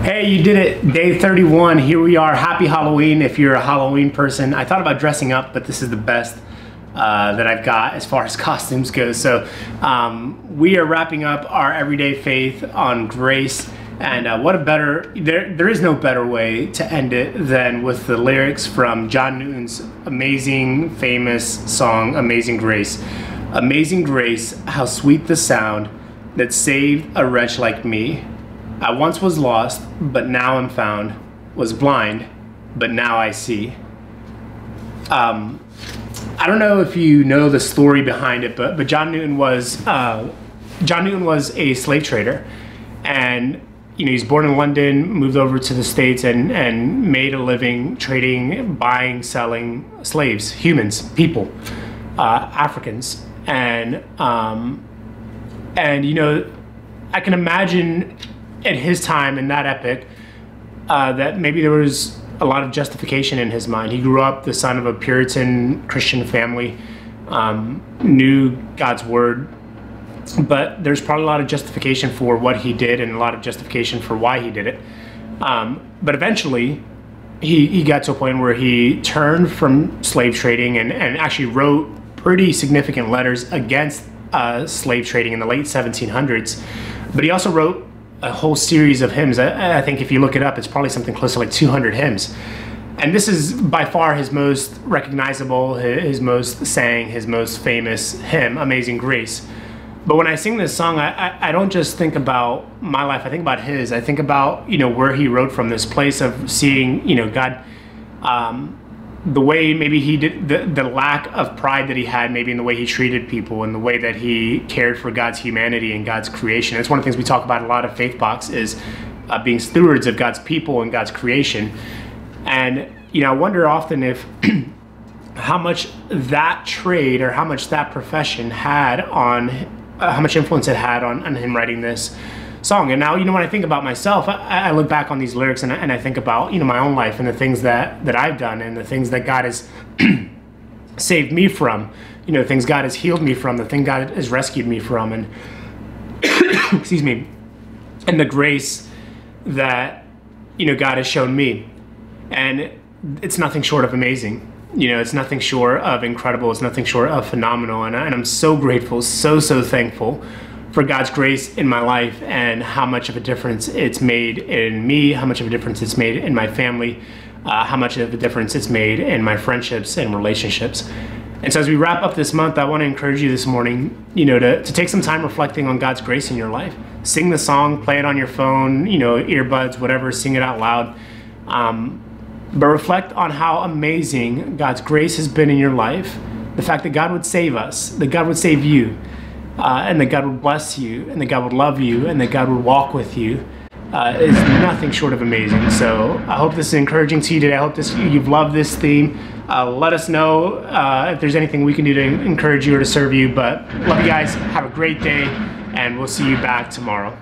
Hey, you did it. Day 31. Here we are. Happy Halloween if you're a Halloween person. I thought about dressing up, but this is the best that I've got as far as costumes go. So we are wrapping up our everyday faith on grace. And what a better, there is no better way to end it than with the lyrics from John Newton's amazing, famous song, Amazing Grace. Amazing grace, how sweet the sound that saved a wretch like me. I once was lost, but now I'm found, was blind, but now I see. I don't know if you know the story behind it, but John Newton was a slave trader, and he's born in London, moved over to the States, and made a living trading, buying, selling slaves, humans, people, Africans, and I can imagine at his time in that epic that maybe there was a lot of justification in his mind. He grew up the son of a Puritan Christian family, knew God's word, but there's probably a lot of justification for what he did and a lot of justification for why he did it. But eventually he got to a point where he turned from slave trading and actually wrote pretty significant letters against slave trading in the late 1700s. But he also wrote a whole series of hymns. I think if you look it up, it's probably something close to like 200 hymns. And this is by far his most recognizable, his most sang, his most famous hymn, Amazing Grace. But when I sing this song, I don't just think about my life, I think about his. I think about, where he wrote from, this place of seeing, God, the way maybe he did, the lack of pride that he had maybe in the way he treated people and the way that he cared for God's humanity and God's creation. It's one of the things we talk about a lot of Faith Box is being stewards of God's people and God's creation. And, I wonder often if how much that trade or how much that profession had on, how much influence it had on him writing this song. And now, when I think about myself, I look back on these lyrics and I think about, my own life and the things that I've done and the things that God has saved me from, the things God has healed me from, the thing God has rescued me from, and excuse me, and the grace that, God has shown me. And it's nothing short of amazing. It's nothing short of incredible. It's nothing short of phenomenal. And I'm so grateful, so thankful for God's grace in my life and how much of a difference it's made in me, how much of a difference it's made in my family, how much of a difference it's made in my friendships and relationships. And so as we wrap up this month, I want to encourage you this morning, to take some time reflecting on God's grace in your life. Sing the song, play it on your phone, earbuds, whatever, sing it out loud. But reflect on how amazing God's grace has been in your life. The fact that God would save us, that God would save you, and that God would bless you, and that God would love you, and that God would walk with you is nothing short of amazing. So I hope this is encouraging to you today. I hope you've loved this theme. Let us know if there's anything we can do to encourage you or to serve you. But love you guys. Have a great day, and we'll see you back tomorrow.